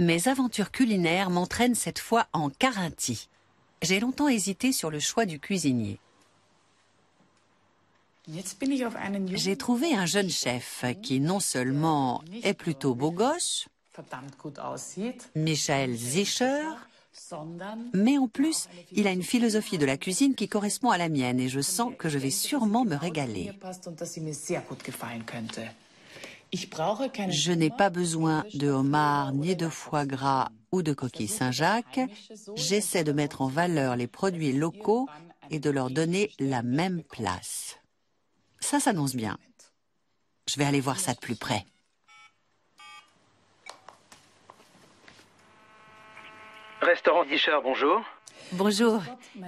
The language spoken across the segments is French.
Mes aventures culinaires m'entraînent cette fois en Carinthie. J'ai longtemps hésité sur le choix du cuisinier. J'ai trouvé un jeune chef qui non seulement est plutôt beau gosse, Michael Zischer, mais en plus, il a une philosophie de la cuisine qui correspond à la mienne et je sens que je vais sûrement me régaler. Je n'ai pas besoin de homard, ni de foie gras ou de coquille Saint-Jacques. J'essaie de mettre en valeur les produits locaux et de leur donner la même place. Ça s'annonce bien. Je vais aller voir ça de plus près. Restaurant Zischer, bonjour. Bonjour,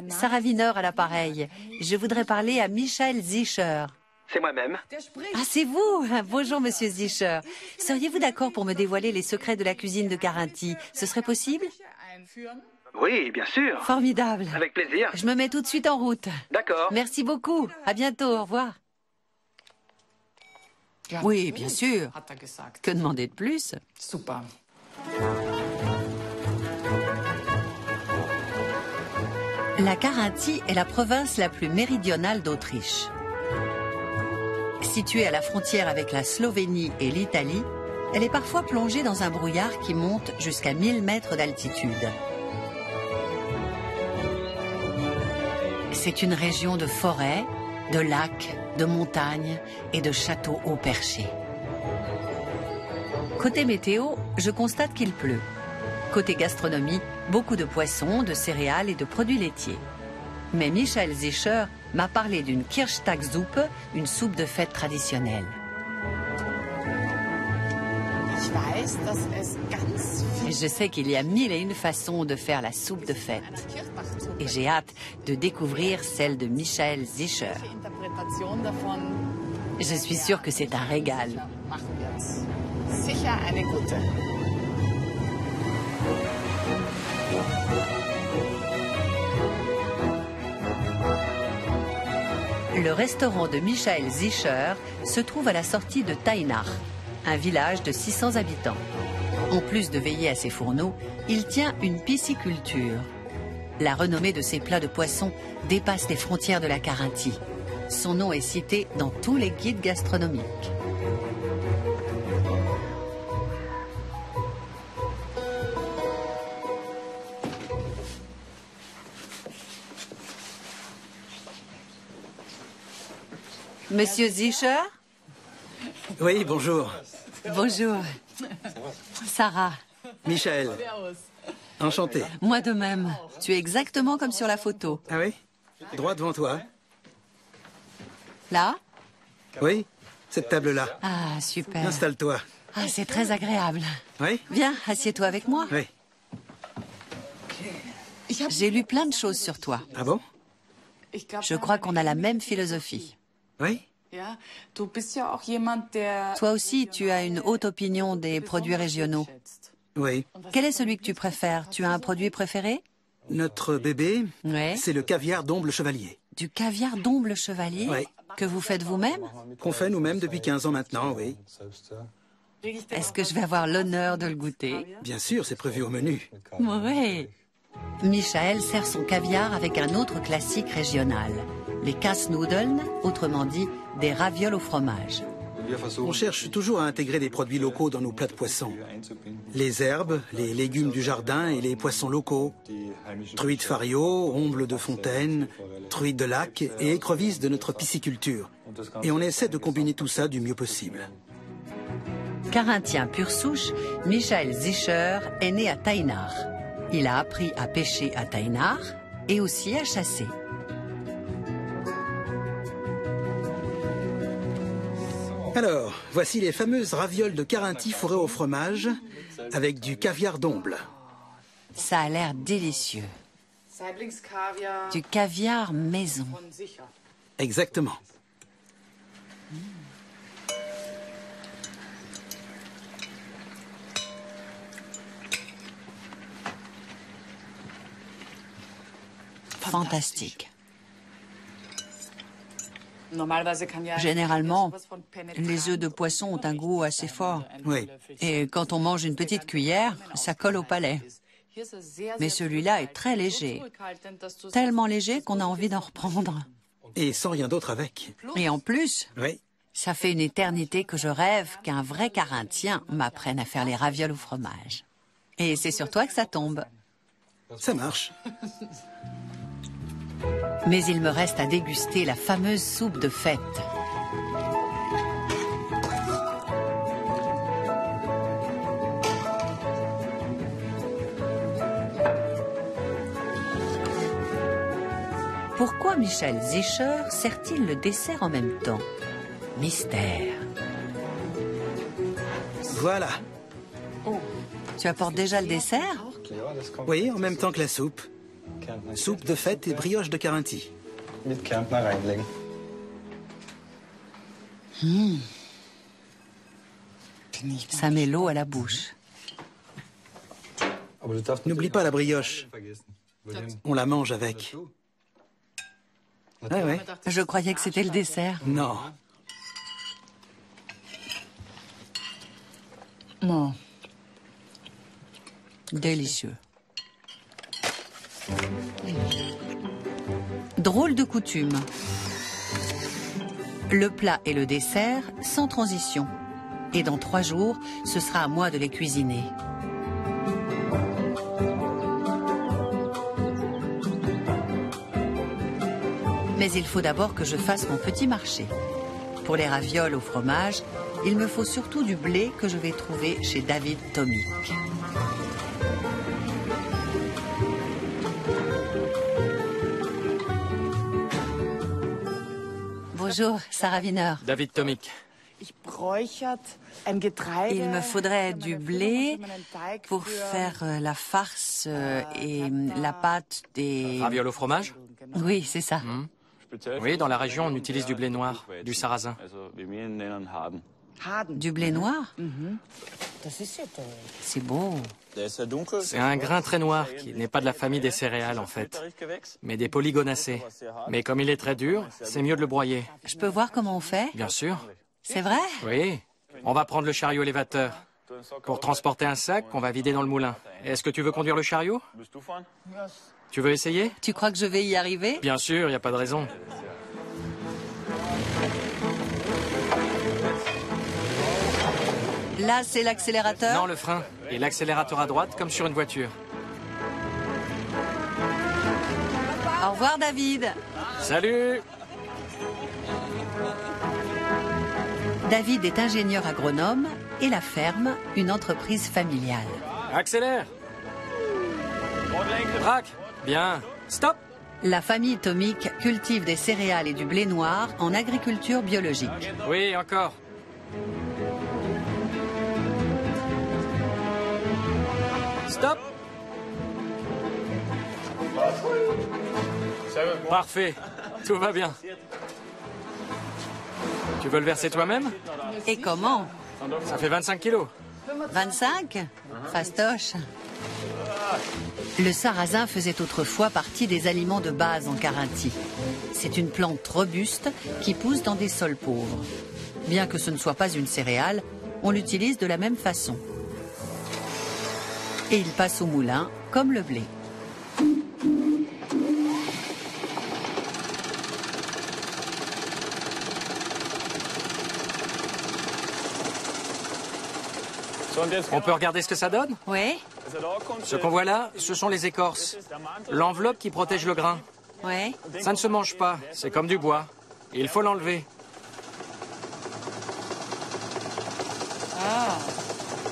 Sarah Wiener à l'appareil. Je voudrais parler à Michael Zischer. C'est moi-même. Ah, c'est vous? Bonjour, monsieur Zischer. Seriez-vous d'accord pour me dévoiler les secrets de la cuisine de Carinthie? Ce serait possible? Oui, bien sûr. Formidable. Avec plaisir. Je me mets tout de suite en route. D'accord. Merci beaucoup. À bientôt. Au revoir. Oui, bien sûr. Que demander de plus? Super. La Carinthie est la province la plus méridionale d'Autriche. Située à la frontière avec la Slovénie et l'Italie, elle est parfois plongée dans un brouillard qui monte jusqu'à 1000 mètres d'altitude. C'est une région de forêts, de lacs, de montagnes et de châteaux haut perchés. Côté météo, je constate qu'il pleut. Côté gastronomie, beaucoup de poissons, de céréales et de produits laitiers. Mais Michael Zischer m'a parlé d'une Kirchtagssuppe, une soupe de fête traditionnelle. Je sais qu'il y a 1001 façons de faire la soupe de fête. Et j'ai hâte de découvrir celle de Michael Zischer. Je suis sûre que c'est un régal. Le restaurant de Michael Zischer se trouve à la sortie de Tainach, un village de 600 habitants. En plus de veiller à ses fourneaux, il tient une pisciculture. La renommée de ses plats de poissons dépasse les frontières de la Carinthie. Son nom est cité dans tous les guides gastronomiques. Monsieur Zischer? Oui, bonjour. Bonjour. Sarah. Michael. Enchanté. Moi de même. Tu es exactement comme sur la photo. Ah oui? Droit devant toi. Là? Oui, cette table-là. Ah, super. Installe-toi. Ah, c'est très agréable. Oui? Viens, assieds-toi avec moi. Oui. J'ai lu plein de choses sur toi. Ah bon? Je crois qu'on a la même philosophie. Oui? Toi aussi, tu as une haute opinion des produits régionaux. Oui. Quel est celui que tu préfères? Tu as un produit préféré? Notre bébé, Ouais. c'est le caviar d'Omble Chevalier. Du caviar d'Omble Chevalier? Ouais. Que vous faites vous-même? Qu'on fait nous-mêmes depuis 15 ans maintenant, oui. Est-ce que je vais avoir l'honneur de le goûter? Bien sûr, c'est prévu au menu. Oui. Michael sert son caviar avec un autre classique régional, les Kassnudeln, autrement dit des ravioles au fromage. On cherche toujours à intégrer des produits locaux dans nos plats de poissons. Les herbes, les légumes du jardin et les poissons locaux. Truites fario, omble de fontaine, truites de lac et écrevisses de notre pisciculture. Et on essaie de combiner tout ça du mieux possible. Carinthien pure souche, Michael Zischer est né à Tainach. Il a appris à pêcher à Tainach et aussi à chasser. Alors, voici les fameuses ravioles de Carinthie fourrées au fromage avec du caviar d'Omble. Ça a l'air délicieux. Du caviar maison. Exactement. Fantastique. Généralement, les œufs de poisson ont un goût assez fort. Oui. Et quand on mange une petite cuillère, ça colle au palais. Mais celui-là est très léger. Tellement léger qu'on a envie d'en reprendre. Et sans rien d'autre avec. Et en plus, Oui. ça fait une éternité que je rêve qu'un vrai Carinthien m'apprenne à faire les ravioles au fromage. Et c'est sur toi que ça tombe. Ça marche. Mais il me reste à déguster la fameuse soupe de fête. Pourquoi Michel Zischer sert-il le dessert en même temps? Mystère. Voilà. Tu apportes déjà le dessert? Oui, en même temps que la soupe. Soupe de fête et brioche de Carinthie. Ça met l'eau à la bouche. N'oublie pas la brioche. On la mange avec. Ouais, ouais. Je croyais que c'était le dessert. Non. Non. Délicieux. Drôle de coutume. Le plat et le dessert sans transition. Et dans 3 jours, ce sera à moi de les cuisiner. Mais il faut d'abord que je fasse mon petit marché. Pour les ravioles au fromage, il me faut surtout du blé que je vais trouver chez David Tomic. Bonjour, Sarah Wiener. David Tomic. Il me faudrait du blé pour faire la farce et la pâte des... Ravioles au fromage? Oui, c'est ça. Oui, dans la région, on utilise du blé noir, du sarrasin. Du blé noir? C'est beau. C'est un grain très noir qui n'est pas de la famille des céréales, en fait, mais des polygonacées. Mais comme il est très dur, c'est mieux de le broyer. Je peux voir comment on fait? Bien sûr. C'est vrai? Oui. On va prendre le chariot élévateur. Pour transporter un sac, on va vider dans le moulin. Est-ce que tu veux conduire le chariot? Tu veux essayer? Tu crois que je vais y arriver? Bien sûr, il n'y a pas de raison. Là, c'est l'accélérateur? Non, le frein. Et l'accélérateur à droite, comme sur une voiture. Au revoir, David. Salut! David est ingénieur agronome et la ferme, une entreprise familiale. Accélère! Braque! Bien. Stop! La famille Tomic cultive des céréales et du blé noir en agriculture biologique. Oui, encore. Stop! Parfait. Tout va bien. Tu veux le verser toi-même? Et comment? Ça fait 25 kilos. 25? Fastoche. Le sarrasin faisait autrefois partie des aliments de base en Carinthie. C'est une plante robuste qui pousse dans des sols pauvres. Bien que ce ne soit pas une céréale, on l'utilise de la même façon. Et il passe au moulin comme le blé. On peut regarder ce que ça donne? Oui? Ce qu'on voit là, ce sont les écorces. L'enveloppe qui protège le grain. Oui? Ça ne se mange pas, c'est comme du bois. Il faut l'enlever.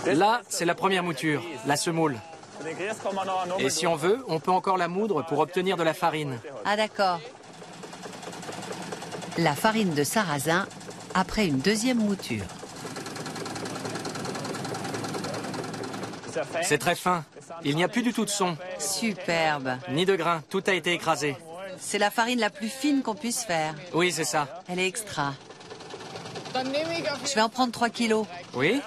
Là, c'est la première mouture, la semoule. Et si on veut, on peut encore la moudre pour obtenir de la farine. Ah d'accord. La farine de sarrasin après une deuxième mouture. C'est très fin. Il n'y a plus du tout de son, Superbe. ni de grain. Tout a été écrasé. C'est la farine la plus fine qu'on puisse faire. Oui, c'est ça. Elle est extra. Je vais en prendre 3 kilos. Oui?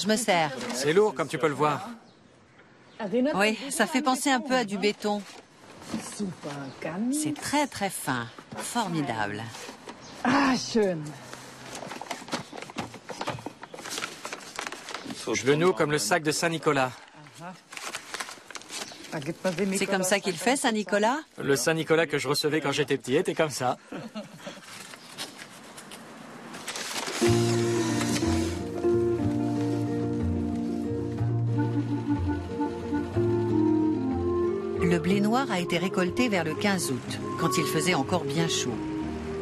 je me sers. C'est lourd, comme tu peux le voir. Oui, ça fait penser un peu à du béton. C'est très très fin. Formidable. Ah, schön. Je le noue comme le sac de Saint-Nicolas. C'est comme ça qu'il fait, Saint-Nicolas? Le Saint-Nicolas que je recevais quand j'étais petit était comme ça. Le blé noir a été récolté vers le 15 août, quand il faisait encore bien chaud.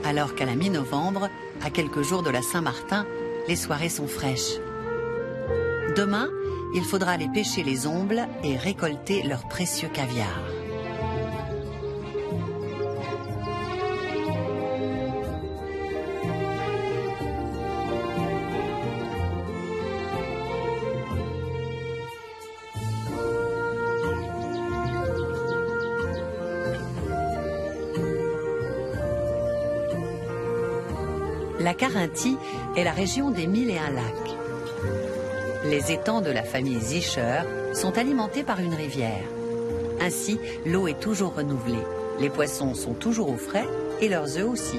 Alors qu'à la mi-novembre, à quelques jours de la Saint-Martin, les soirées sont fraîches. Demain, il faudra aller pêcher les ombles et récolter leur précieux caviar. La Carinthie est la région des 1001 lacs. Les étangs de la famille Zischer sont alimentés par une rivière. Ainsi, l'eau est toujours renouvelée. Les poissons sont toujours au frais et leurs œufs aussi.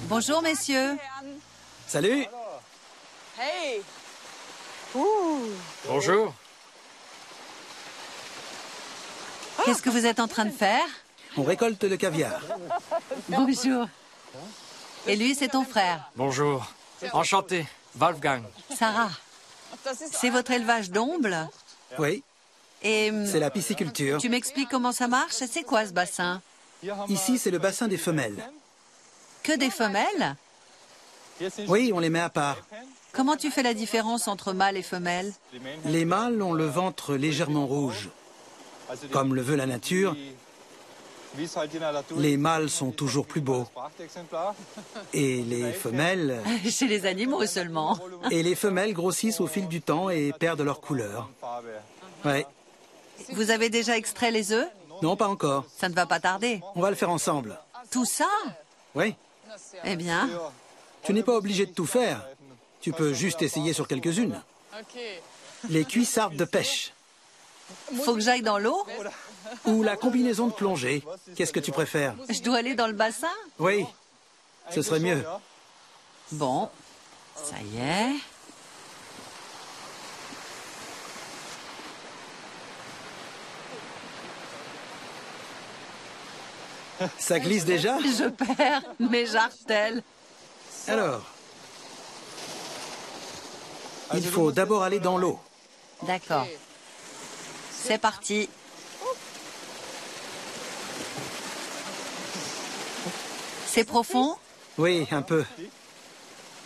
Bonjour messieurs. Salut. Hey. Bonjour. Qu'est-ce que vous êtes en train de faire? On récolte le caviar. Bonjour. Et lui, c'est ton frère, Bonjour. Enchanté. Wolfgang. Sarah. C'est votre élevage d'ombles? Oui, Et c'est la pisciculture. tu m'expliques comment ça marche? C'est quoi ce bassin? Ici, c'est le bassin des femelles. Que des femelles? Oui, on les met à part. Comment tu fais la différence entre mâles et femelles? Les mâles ont le ventre légèrement rouge. Comme le veut la nature, les mâles sont toujours plus beaux. Et les femelles... Chez les animaux seulement. Et les femelles grossissent au fil du temps et perdent leur couleur. Ouais. Vous avez déjà extrait les œufs? Non, pas encore. Ça ne va pas tarder. On va le faire ensemble. Tout ça? Oui. Eh bien, Tu n'es pas obligé de tout faire. Tu peux juste essayer sur quelques-unes. Les cuissardes de pêche. faut que j'aille dans l'eau? Ou la combinaison de plongée. Qu'est-ce que tu préfères? Je dois aller dans le bassin? Oui, ce serait mieux. Bon, ça y est. Ça glisse déjà? Je perds mes jartelles. Alors, il faut d'abord aller dans l'eau. D'accord. C'est parti. C'est profond? Oui, un peu.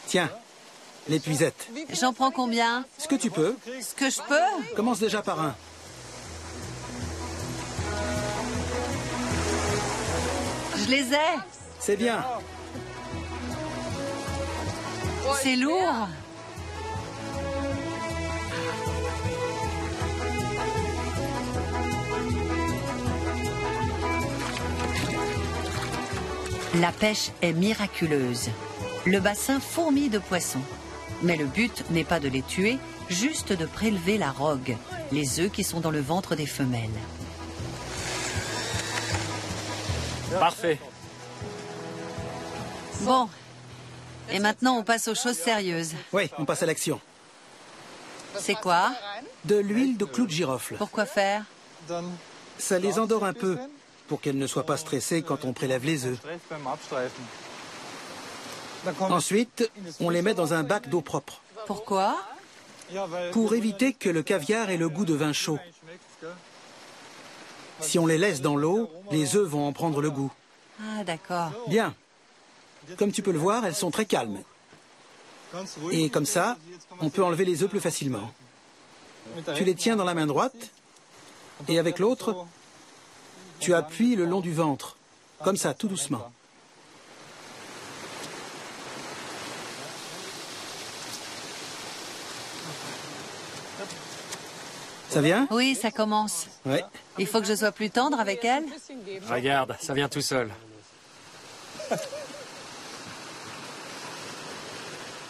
Tiens, l'épuisette. J'en prends combien? Ce que tu peux, Ce que je peux? commence déjà par un. Je les ai. C'est bien. C'est lourd. La pêche est miraculeuse. Le bassin fourmille de poissons. Mais le but n'est pas de les tuer, juste de prélever la rogue, les œufs qui sont dans le ventre des femelles. Parfait. Bon. Et maintenant, on passe aux choses sérieuses. Oui, on passe à l'action. C'est quoi? De l'huile de clou de girofle. Pourquoi faire? Ça les endort un peu, pour qu'elles ne soient pas stressées quand on prélève les œufs. Ensuite, on les met dans un bac d'eau propre, Pourquoi? pour éviter que le caviar ait le goût de vin chaud. Si on les laisse dans l'eau, les œufs vont en prendre le goût. Ah, d'accord. Bien. Comme tu peux le voir, elles sont très calmes. Et comme ça, on peut enlever les œufs plus facilement. Tu les tiens dans la main droite, et avec l'autre, tu appuies le long du ventre, comme ça, tout doucement. Ça vient? Oui, ça commence. Ouais. Il faut que je sois plus tendre avec elle. Regarde, ça vient tout seul.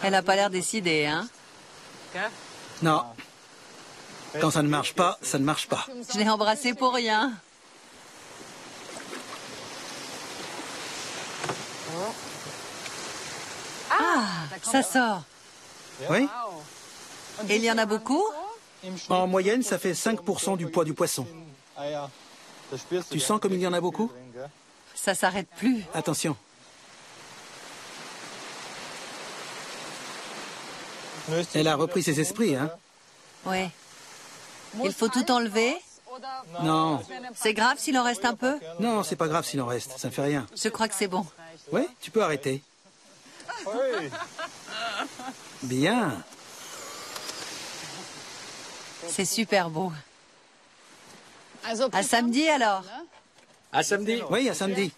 Elle a pas l'air décidée, hein? Non. Quand ça ne marche pas, ça ne marche pas. Je l'ai embrassée pour rien. Ah, ça sort. Oui? Et il y en a beaucoup? En moyenne, ça fait 5% du poids du poisson. Tu sens comme il y en a beaucoup? Ça s'arrête plus. Attention. Elle a repris ses esprits, hein? Oui. Il faut tout enlever? Non. C'est grave s'il en reste un peu? Non, c'est pas grave s'il en reste, ça ne fait rien. Je crois que c'est bon. Oui, tu peux arrêter. Bien. C'est super beau. À samedi alors. À samedi. Oui, à samedi.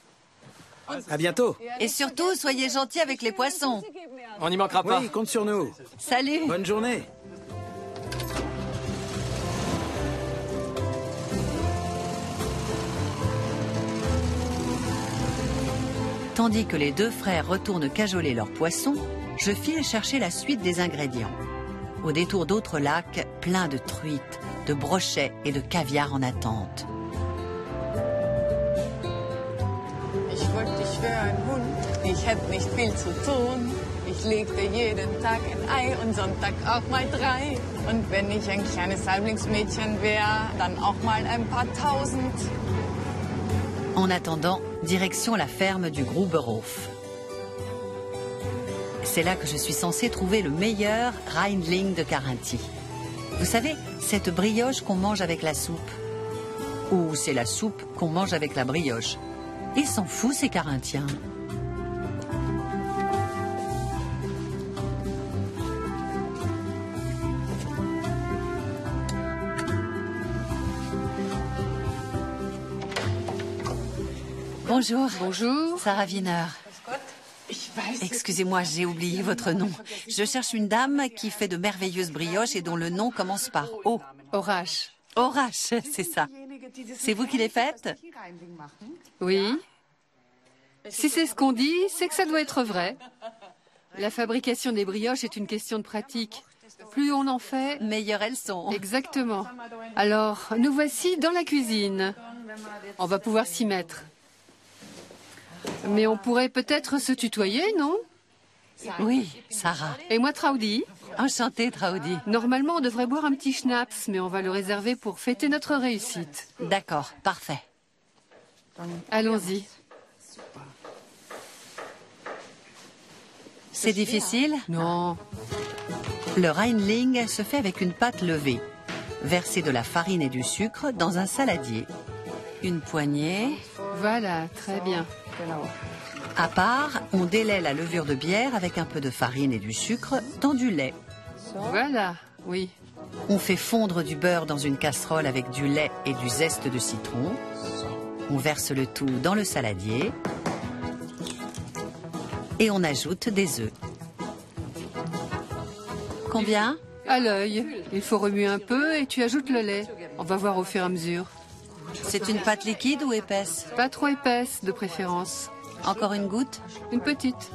À bientôt. Et surtout, soyez gentils avec les poissons. On n'y manquera pas. Oui, compte sur nous. Salut. Bonne journée. Tandis que les deux frères retournent cajoler leurs poissons, je file chercher la suite des ingrédients. Au détour d'autres lacs, pleins de truites, de brochets et de caviar en attente. Ich wollte, ich wäre ein Hund, ich hätte nicht viel zu tun. Ich legte jeden Tag ein Ei und Sonntag auch mal 3. Und wenn ich ein kleines Halblingsmädchen wäre, dann auch mal ein paar tausend. En attendant, direction la ferme du Gruberhof. C'est là que je suis censée trouver le meilleur Rheinling de Carinthie. Vous savez, cette brioche qu'on mange avec la soupe. Ou c'est la soupe qu'on mange avec la brioche. Ils s'en foutent, ces Carinthiens. Bonjour. Bonjour. Sarah Wiener. Excusez-moi, j'ai oublié votre nom. Je cherche une dame qui fait de merveilleuses brioches et dont le nom commence par O. Orache. Orache, c'est ça. C'est vous qui les faites? Oui. Si c'est ce qu'on dit, c'est que ça doit être vrai. La fabrication des brioches est une question de pratique. Plus on en fait, Meilleures elles sont. exactement. Alors, nous voici dans la cuisine. On va pouvoir s'y mettre. Mais on pourrait peut-être se tutoyer, non? Oui, Sarah. Et moi, Traudi. Enchantée, Traudi. Normalement, on devrait boire un petit schnapps, mais on va le réserver pour fêter notre réussite. D'accord, parfait. Allons-y. C'est difficile? Non. Le Rheinling se fait avec une pâte levée. Verser de la farine et du sucre dans un saladier. Une poignée. Voilà, très bien. À part, on délaie la levure de bière avec un peu de farine et du sucre dans du lait. Voilà, oui. On fait fondre du beurre dans une casserole avec du lait et du zeste de citron. On verse le tout dans le saladier. Et on ajoute des œufs. Combien? À l'œil. Il faut remuer un peu et tu ajoutes le lait. On va voir au fur et à mesure. C'est une pâte liquide ou épaisse? Pas trop épaisse, de préférence. Encore une goutte? Une petite.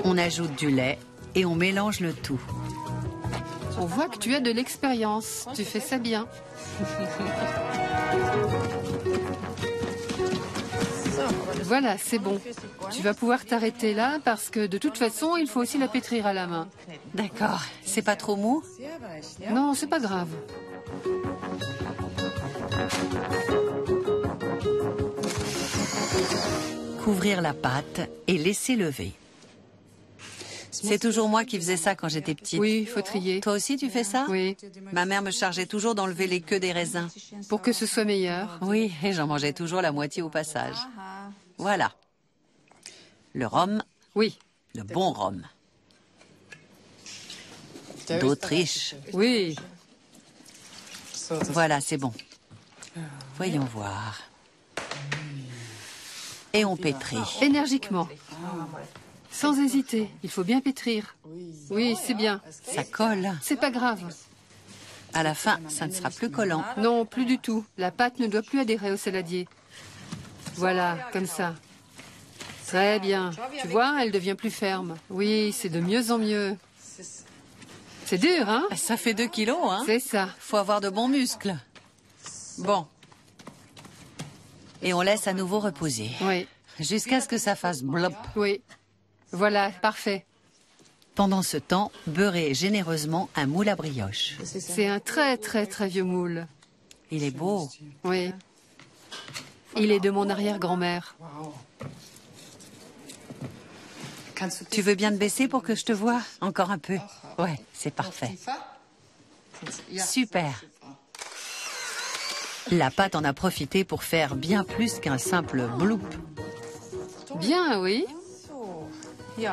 On ajoute du lait et on mélange le tout. On voit que tu as de l'expérience. Tu fais ça bien. Voilà, c'est bon. Tu vas pouvoir t'arrêter là parce que de toute façon, il faut aussi la pétrir à la main. D'accord. C'est pas trop mou? Non, c'est pas grave. Couvrir la pâte et laisser lever. C'est toujours moi qui faisais ça quand j'étais petite. Oui, il faut trier. Toi aussi, tu fais ça? Oui, Ma mère me chargeait toujours d'enlever les queues des raisins. pour que ce soit meilleur. Oui, et j'en mangeais toujours la moitié au passage. Voilà. Le rhum, Oui, le bon rhum. D'Autriche. oui. Voilà, c'est bon. Voyons voir. Et on pétrit. Énergiquement. Sans hésiter. Il faut bien pétrir. Oui, c'est bien. Ça colle. C'est pas grave. À la fin, ça ne sera plus collant. Non, plus du tout. La pâte ne doit plus adhérer au saladier. Voilà, comme ça. Très bien. Tu vois, elle devient plus ferme. Oui, c'est de mieux en mieux. C'est dur, hein? Ça fait 2 kilos, hein? C'est ça. Faut avoir de bons muscles. Bon. Et on laisse à nouveau reposer. Oui, Jusqu'à ce que ça fasse blop. oui. Voilà, parfait. Pendant ce temps, beurrez généreusement un moule à brioche. C'est un très, très, très vieux moule. Il est beau. Oui. Il est de mon arrière-grand-mère. Tu veux bien te baisser pour que je te voie? Encore un peu. Ouais, c'est parfait. Super. La pâte en a profité pour faire bien plus qu'un simple bloop. Bien, oui.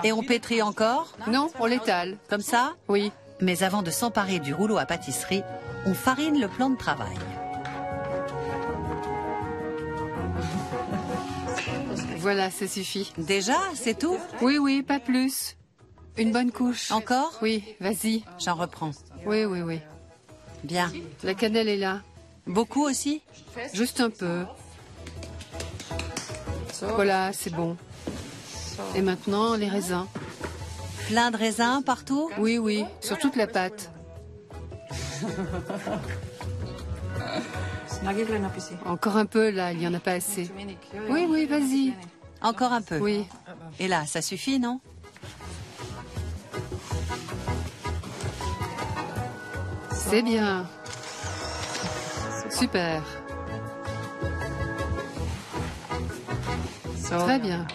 Et on pétrit encore? Non, on l'étale. Comme ça? Oui. Mais avant de s'emparer du rouleau à pâtisserie, on farine le plan de travail. Voilà, ça suffit. Déjà, c'est tout? Oui, oui, pas plus. Une bonne couche. Encore? Oui, vas-y. J'en reprends. Oui, oui, oui. Bien. La cannelle est là. Beaucoup aussi? Juste un peu. Voilà, c'est bon. Et maintenant, les raisins. Plein de raisins partout? Oui, oui, sur toute la pâte. Encore un peu, là, il n'y en a pas assez. Oui, oui, vas-y. Encore un peu? Oui. Et là, ça suffit, non? C'est bien. Super. Très bien.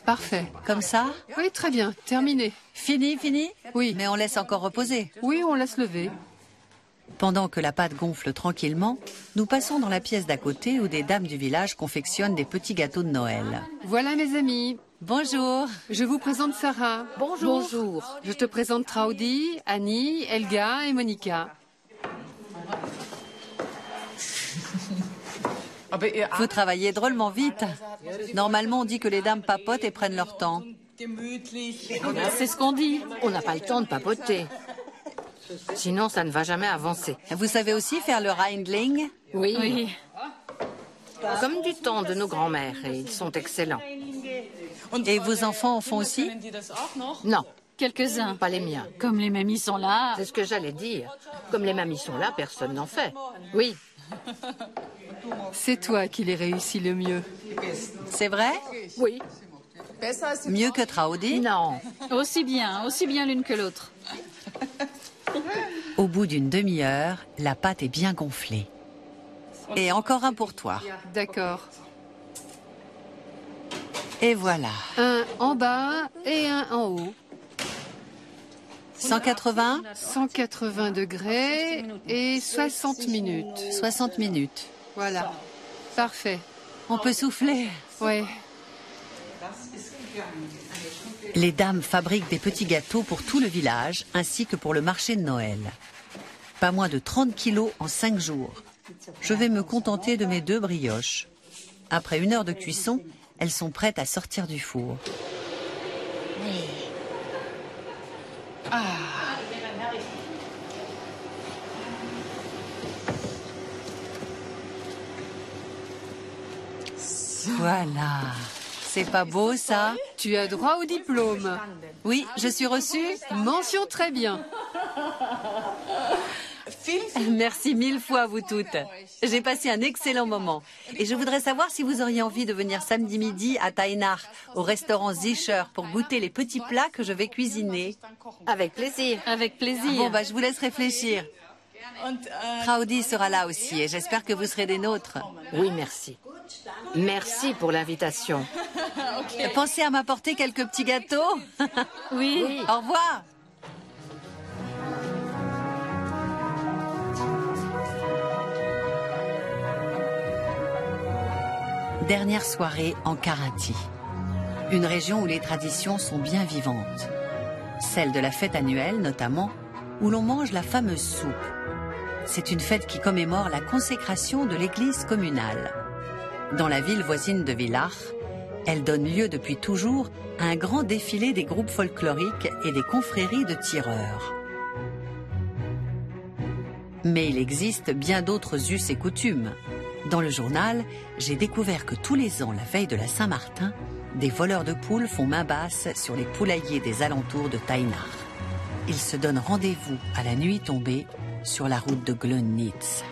Parfait. Comme ça? Oui, très bien. Terminé. Fini, fini? Oui. Mais on laisse encore reposer. Oui, on laisse lever. Pendant que la pâte gonfle tranquillement, nous passons dans la pièce d'à côté où des dames du village confectionnent des petits gâteaux de Noël. Voilà, mes amis. Bonjour. Je vous présente Sarah. Bonjour. Bonjour. Je te présente Traudy, Annie, Elga et Monica. Vous travaillez drôlement vite. Normalement, on dit que les dames papotent et prennent leur temps. C'est ce qu'on dit. On n'a pas le temps de papoter. Sinon, ça ne va jamais avancer. Vous savez aussi faire le Reindling? Oui. Comme du temps de nos grands-mères, et ils sont excellents. Et vos enfants en font aussi? Non, Quelques-uns. pas les miens. Comme les mamies sont là. C'est ce que j'allais dire. Comme les mamies sont là, personne n'en fait. Oui. C'est toi qui les réussis le mieux. C'est vrai? Oui. Mieux que Traudy? Non. Aussi bien l'une que l'autre. Au bout d'une demi-heure, la pâte est bien gonflée. Et encore un pour toi. D'accord. Et voilà. Un en bas et un en haut. 180? 180 degrés et 60 minutes. 60 minutes. Voilà. Parfait. On peut souffler. Ouais. Les dames fabriquent des petits gâteaux pour tout le village, ainsi que pour le marché de Noël. Pas moins de 30 kilos en 5 jours. Je vais me contenter de mes 2 brioches. Après 1 heure de cuisson, elles sont prêtes à sortir du four. Voilà. C'est pas beau, ça? Tu as droit au diplôme. Oui, je suis reçue? Mention très bien. Merci 1000 fois, vous toutes. J'ai passé un excellent moment. Et je voudrais savoir si vous auriez envie de venir samedi midi à Tainach, au restaurant Zischer, pour goûter les petits plats que je vais cuisiner. Avec plaisir. Avec plaisir. Bon, je vous laisse réfléchir. Traudy sera là aussi et j'espère que vous serez des nôtres. Oui, merci. Merci pour l'invitation. Pensez à m'apporter quelques petits gâteaux. Oui. Au revoir. Dernière soirée en Carinthie, une région où les traditions sont bien vivantes. Celle de la fête annuelle notamment, où l'on mange la fameuse soupe. C'est une fête qui commémore la consécration de l'église communale. Dans la ville voisine de Villach, elle donne lieu depuis toujours à un grand défilé des groupes folkloriques et des confréries de tireurs. Mais il existe bien d'autres us et coutumes. Dans le journal, j'ai découvert que tous les ans, la veille de la Saint-Martin, des voleurs de poules font main basse sur les poulaillers des alentours de Tainar. Ils se donnent rendez-vous à la nuit tombée sur la route de Glönnitz.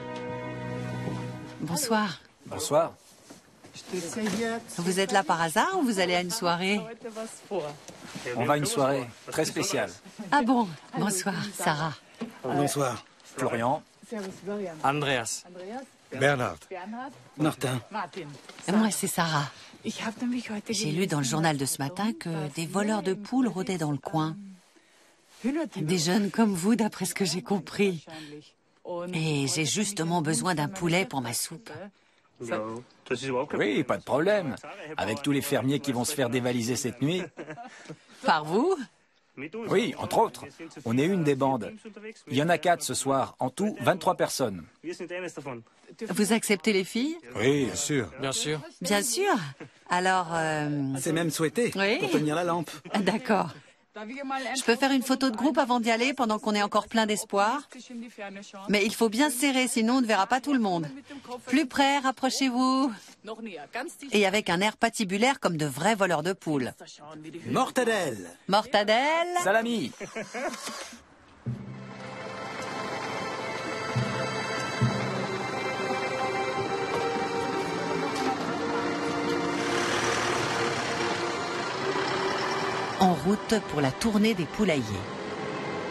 Bonsoir. Bonsoir. Vous êtes là par hasard ou vous allez à une soirée? On va à une soirée très spéciale. Ah bon? Bonsoir, Sarah. Bonsoir. Florian. Andreas. Bernhard. Martin. Moi, c'est Sarah. J'ai lu dans le journal de ce matin que des voleurs de poules rôdaient dans le coin. Des jeunes comme vous, d'après ce que j'ai compris. Et j'ai justement besoin d'un poulet pour ma soupe. Oui, pas de problème. Avec tous les fermiers qui vont se faire dévaliser cette nuit. Par vous? Oui, entre autres. On est une des bandes. Il y en a 4 ce soir. En tout, 23 personnes. Vous acceptez les filles? Oui, bien sûr. Bien sûr. Bien sûr. Alors, C'est même souhaité Oui. pour tenir la lampe. d'accord. Je peux faire une photo de groupe avant d'y aller pendant qu'on est encore plein d'espoir. Mais il faut bien serrer, sinon on ne verra pas tout le monde. Plus près, rapprochez-vous. Et avec un air patibulaire comme de vrais voleurs de poules. Mortadelle. Mortadelle. Salami. En route pour la tournée des poulaillers.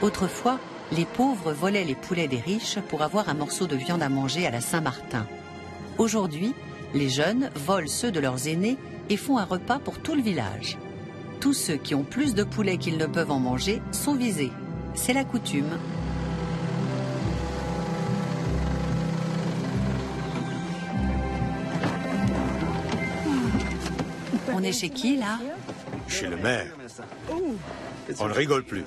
Autrefois, les pauvres volaient les poulets des riches pour avoir un morceau de viande à manger à la Saint-Martin. Aujourd'hui, les jeunes volent ceux de leurs aînés et font un repas pour tout le village. Tous ceux qui ont plus de poulets qu'ils ne peuvent en manger sont visés. C'est la coutume. On est chez qui, là? Chez le maire. On ne rigole plus.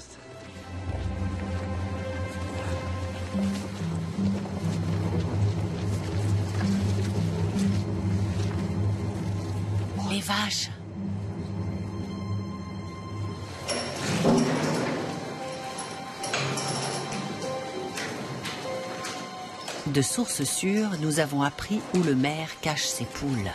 Les vaches. De sources sûres, nous avons appris où le maire cache ses poules.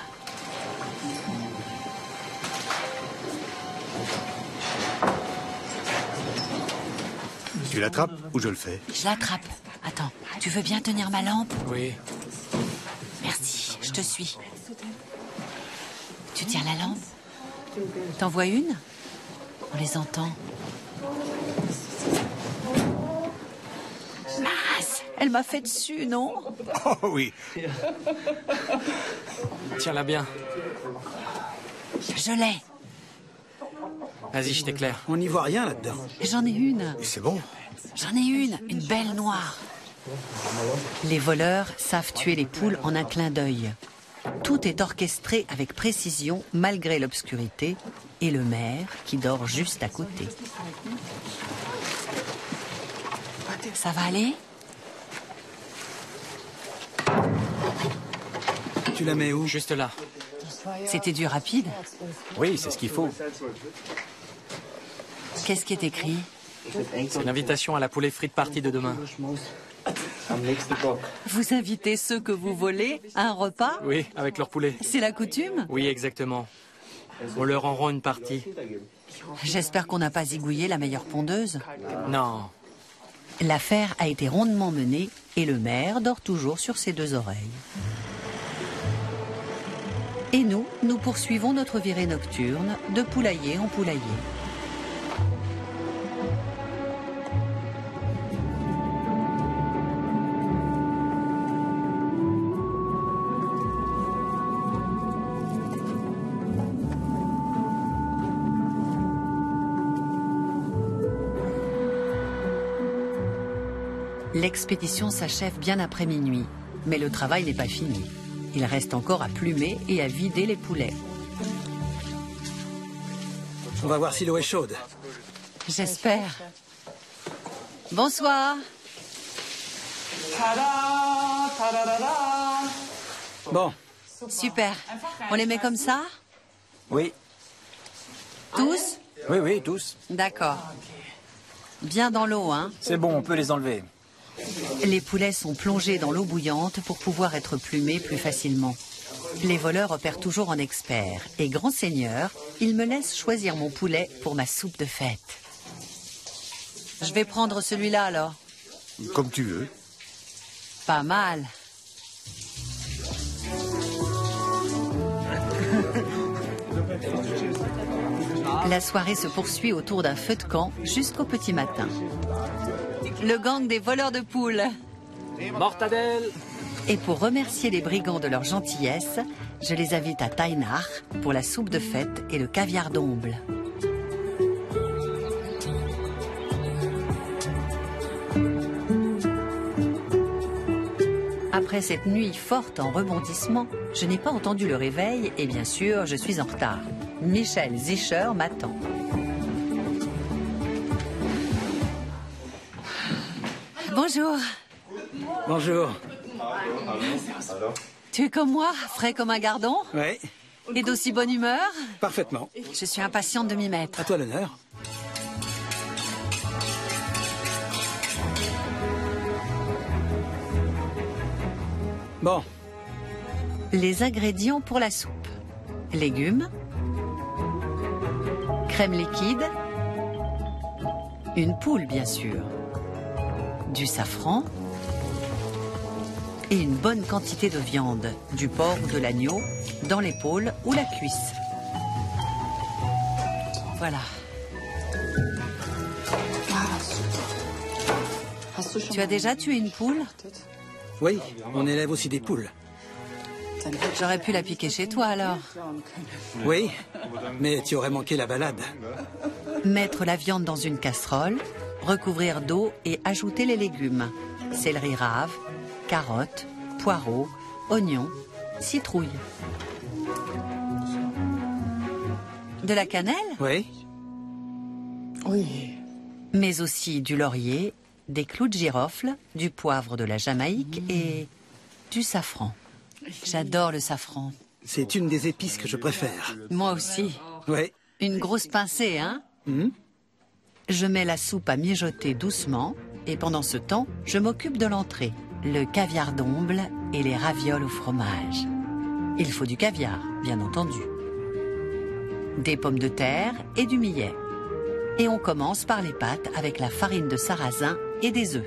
Tu l'attrapes ou je le fais? Je l'attrape. Attends, tu veux bien tenir ma lampe? Oui. Merci, je te suis. Tu tiens la lampe? T'en vois une? On les entend. Mince, elle m'a fait dessus, non? Oh oui. Tiens-la bien. Je l'ai. Vas-y, je t'éclaire. On n'y voit rien là-dedans. J'en ai une. Et c'est bon. J'en ai une belle noire. Les voleurs savent tuer les poules en un clin d'œil. Tout est orchestré avec précision malgré l'obscurité et le maire qui dort juste à côté. Ça va aller? Tu la mets où? Juste là. C'était du rapide. Oui, c'est ce qu'il faut. Qu'est-ce qui est écrit? C'est l'invitation à la poulet frite party de demain. Vous invitez ceux que vous volez à un repas? Oui, avec leur poulet. C'est la coutume? Oui, exactement. On leur en rend une partie. J'espère qu'on n'a pas zigouillé la meilleure pondeuse. Non. L'affaire a été rondement menée et le maire dort toujours sur ses 2 oreilles. Et nous poursuivons notre virée nocturne de poulailler en poulailler. L'expédition s'achève bien après minuit, mais le travail n'est pas fini. Il reste encore à plumer et à vider les poulets. On va voir si l'eau est chaude. J'espère. Bonsoir. Bon, Super. On les met comme ça? Oui. Tous? Oui, tous. D'accord. Bien dans l'eau, hein? C'est bon, on peut les enlever. Les poulets sont plongés dans l'eau bouillante pour pouvoir être plumés plus facilement. Les voleurs opèrent toujours en experts. Et grand seigneur, ils me laissent choisir mon poulet pour ma soupe de fête. Je vais prendre celui-là alors. Comme tu veux. Pas mal. La soirée se poursuit autour d'un feu de camp jusqu'au petit matin. Le gang des voleurs de poules. Mortadelle! Et pour remercier les brigands de leur gentillesse, je les invite à Tainach pour la soupe de fête et le caviar d'omble. Après cette nuit forte en rebondissements, je n'ai pas entendu le réveil et bien sûr, je suis en retard. Michel Zischer m'attend. Bonjour. Bonjour. Tu es comme moi, frais comme un gardon? Oui. Et d'aussi bonne humeur? Parfaitement. Je suis impatiente de m'y mettre. À toi l'honneur. Bon. Les ingrédients pour la soupe. Légumes. Crème liquide. Une poule, bien sûr. Du safran. Et une bonne quantité de viande. Du porc ou de l'agneau, dans l'épaule ou la cuisse. Voilà. Tu as déjà tué une poule? Oui, on élève aussi des poules. J'aurais pu la piquer chez toi alors. Oui, mais tu aurais manqué la balade. Mettre la viande dans une casserole, recouvrir d'eau et ajouter les légumes. Céleri rave, carottes, poireaux, oignons, citrouille. De la cannelle? Oui. Oui. Mais aussi du laurier, des clous de girofle, du poivre de la Jamaïque et du safran. J'adore le safran. C'est une des épices que je préfère. Moi aussi. Oui. Une grosse pincée, hein? Je mets la soupe à mijoter doucement et pendant ce temps, je m'occupe de l'entrée. Le caviar d'omble et les ravioles au fromage. Il faut du caviar, bien entendu. Des pommes de terre et du millet. Et on commence par les pâtes avec la farine de sarrasin et des œufs.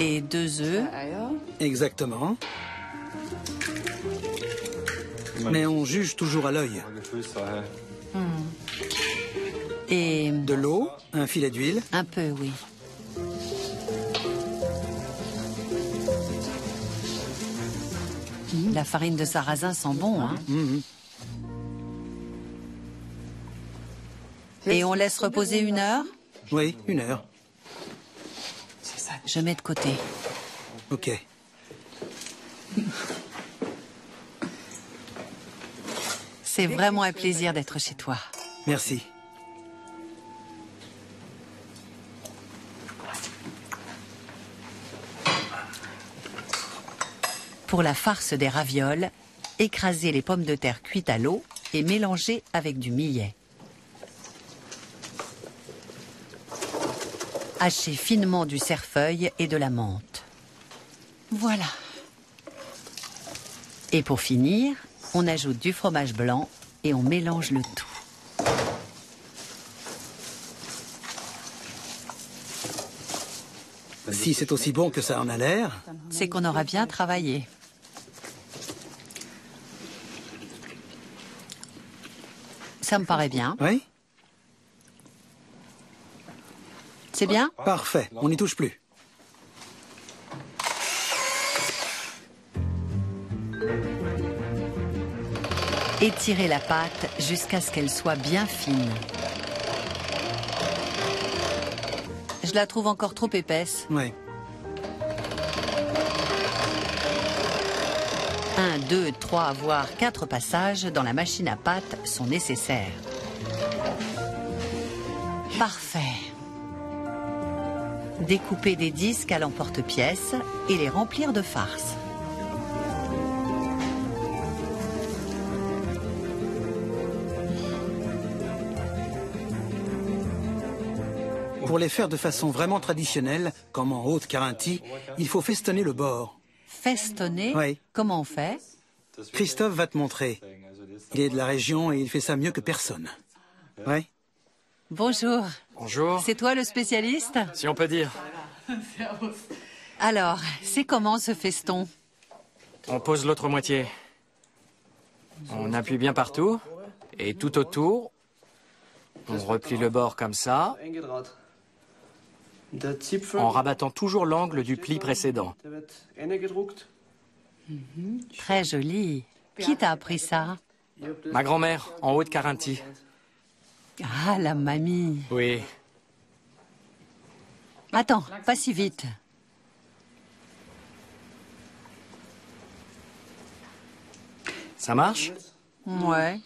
Et 2 œufs. Exactement. Mais on juge toujours à l'œil. Et... de l'eau, un filet d'huile. Un peu, oui. La farine de sarrasin sent bon, hein? Et on laisse reposer 1 heure? Oui, 1 heure. Je mets de côté. Ok. C'est vraiment un plaisir d'être chez toi. Merci. Pour la farce des ravioles, écrasez les pommes de terre cuites à l'eau et mélangez avec du millet. Hachez finement du cerfeuil et de la menthe. Voilà. Et pour finir, on ajoute du fromage blanc et on mélange le tout. Si c'est aussi bon que ça en a l'air... C'est qu'on aura bien travaillé. Ça me paraît bien. Oui? C'est bien? Parfait, on n'y touche plus. Étirez la pâte jusqu'à ce qu'elle soit bien fine. Je la trouve encore trop épaisse. Oui. 1, 2, 3, voire 4 passages dans la machine à pâte sont nécessaires. Parfait. Découper des disques à l'emporte-pièce et les remplir de farce. Pour les faire de façon vraiment traditionnelle, comme en Haute-Carinthie, il faut festonner le bord. Festonner? Oui. Comment on fait? Christophe va te montrer. Il est de la région et il fait ça mieux que personne. Oui. Bonjour. Bonjour. C'est toi le spécialiste? Si on peut dire. Alors, c'est comment ce feston? On pose l'autre moitié. On appuie bien partout. Et tout autour, on replie le bord comme ça, en rabattant toujours l'angle du pli précédent. Très joli. Qui t'a appris ça? Ma grand-mère, en Haute-Carinthie. Ah, la mamie. Oui. Attends, pas si vite. Ça marche? Ouais.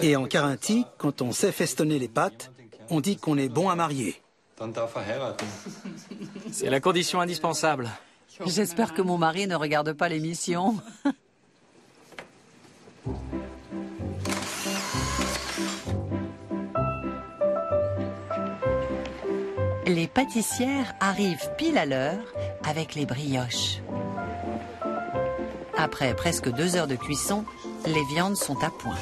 Et en Carinthie, quand on sait festonner les pâtes, on dit qu'on est bon à marier. C'est la condition indispensable. J'espère que mon mari ne regarde pas l'émission. Les pâtissières arrivent pile à l'heure avec les brioches. Après presque 2 heures de cuisson, les viandes sont à point.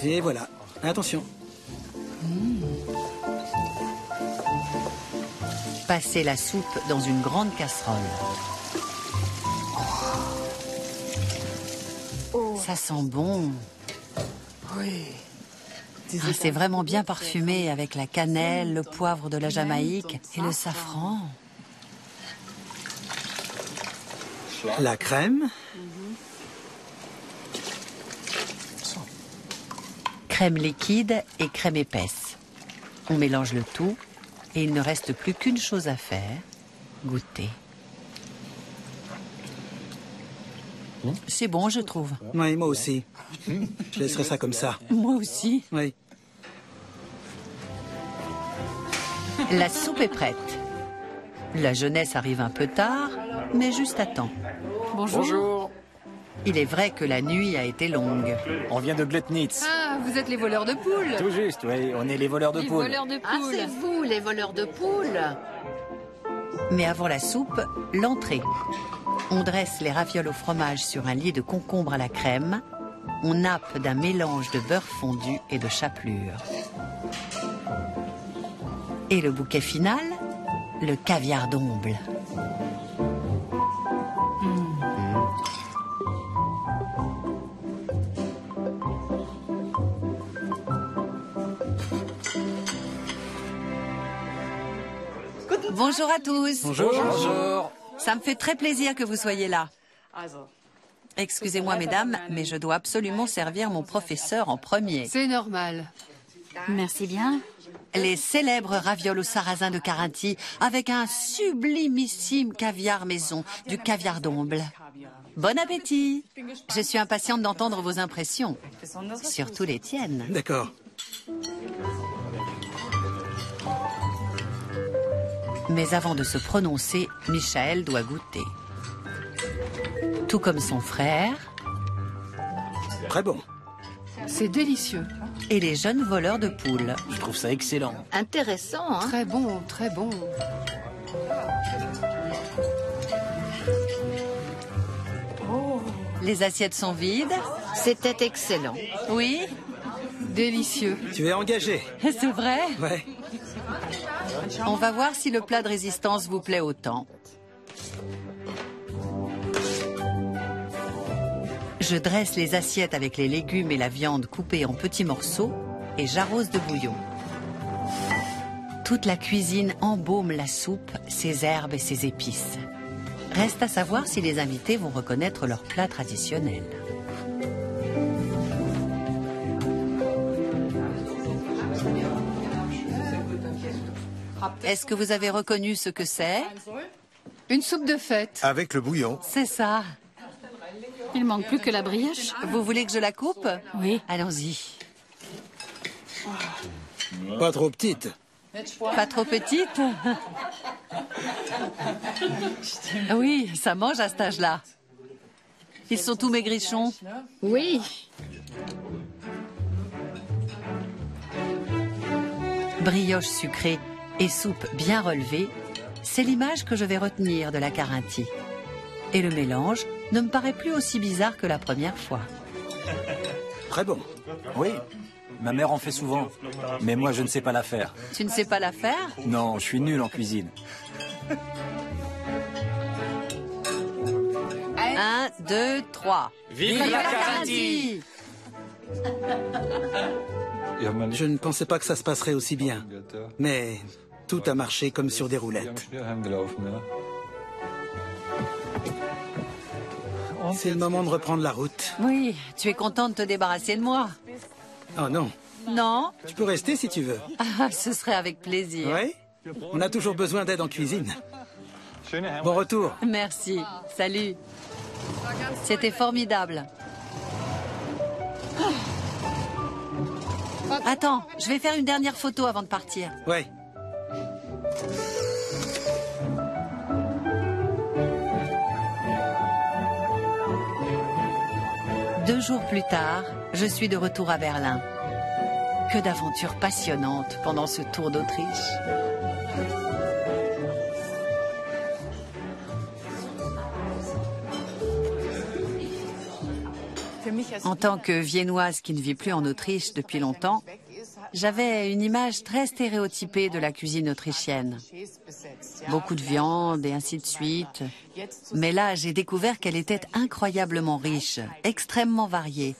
Et voilà. Attention. Passez la soupe dans une grande casserole. Ça sent bon. Oui. Ah, c'est vraiment bien parfumé avec la cannelle, le poivre de la Jamaïque et le safran. La crème. Crème liquide et crème épaisse. On mélange le tout et il ne reste plus qu'une chose à faire, goûter. C'est bon, je trouve. Oui, moi aussi. Je laisserai ça comme ça. Moi aussi. Oui. La soupe est prête. La jeunesse arrive un peu tard, mais juste à temps. Bonjour. Il est vrai que la nuit a été longue. On vient de Glutnitz. Ah, vous êtes les voleurs de poules. Tout juste, oui, on est les voleurs de Les poules. voleurs de Ah, poules. c'est vous, les voleurs de poules. Mais avant la soupe, l'entrée. On dresse les ravioles au fromage sur un lit de concombre à la crème. On nappe d'un mélange de beurre fondu et de chapelure. Et le bouquet final, le caviar d'omble. Bonjour à tous. Bonjour. Bonjour. Ça me fait très plaisir que vous soyez là. Excusez-moi, mesdames, mais je dois absolument servir mon professeur en premier. C'est normal. Merci bien. Les célèbres ravioles au sarrasin de Carinthie avec un sublimissime caviar maison, du caviar d'omble. Bon appétit. Je suis impatiente d'entendre vos impressions, surtout les tiennes. D'accord. Mais avant de se prononcer, Michael doit goûter. Tout comme son frère Très bon. C'est délicieux. et les jeunes voleurs de poules. Je trouve ça excellent. Intéressant, hein? Très bon, très bon. Les assiettes sont vides? C'était excellent. Oui? Délicieux. Tu es engagé. C'est vrai? Ouais. On va voir si le plat de résistance vous plaît autant. Je dresse les assiettes avec les légumes et la viande coupés en petits morceaux et j'arrose de bouillon. Toute la cuisine embaume la soupe, ses herbes et ses épices. Reste à savoir si les invités vont reconnaître leur plat traditionnel. Est-ce que vous avez reconnu ce que c'est? Une soupe de fête. Avec le bouillon. C'est ça. Il manque plus que la brioche. Vous voulez que je la coupe? Oui. Allons-y. Pas trop petite. Pas trop petite? Oui, ça mange à cet âge-là. Ils sont tous maigrichons. Oui. Brioche sucrée et soupe bien relevée, c'est l'image que je vais retenir de la Carinthie. Et le mélange ne me paraît plus aussi bizarre que la première fois. Très bon. Oui, ma mère en fait souvent. Mais moi, je ne sais pas la faire. Tu ne sais pas la faire? Non, je suis nul en cuisine. 1, 2, 3. Vive la Carinthie! Je ne pensais pas que ça se passerait aussi bien. Mais tout a marché comme sur des roulettes. C'est le moment de reprendre la route. Oui, tu es content de te débarrasser de moi? Oh non, Non? tu peux rester si tu veux. Ah, ce serait avec plaisir. Oui? On a toujours besoin d'aide en cuisine. Bon retour. Merci. Salut. C'était formidable. Attends, je vais faire une dernière photo avant de partir. Ouais. Deux jours plus tard, je suis de retour à Berlin. Que d'aventures passionnantes pendant ce tour d'Autriche. En tant que Viennoise qui ne vit plus en Autriche depuis longtemps, j'avais une image très stéréotypée de la cuisine autrichienne. Beaucoup de viande et ainsi de suite. Mais là, j'ai découvert qu'elle était incroyablement riche, extrêmement variée,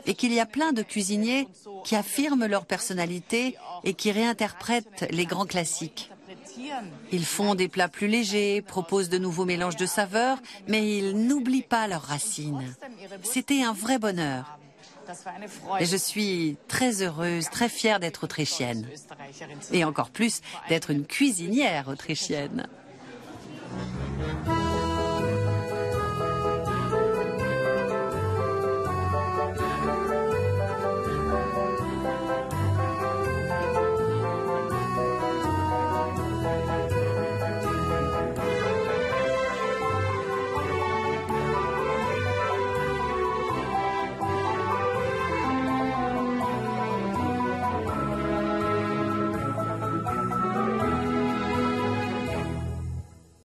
et qu'il y a plein de cuisiniers qui affirment leur personnalité et qui réinterprètent les grands classiques. Ils font des plats plus légers, proposent de nouveaux mélanges de saveurs, mais ils n'oublient pas leurs racines. C'était un vrai bonheur. Et je suis très heureuse, très fière d'être autrichienne. Et encore plus, d'être une cuisinière autrichienne.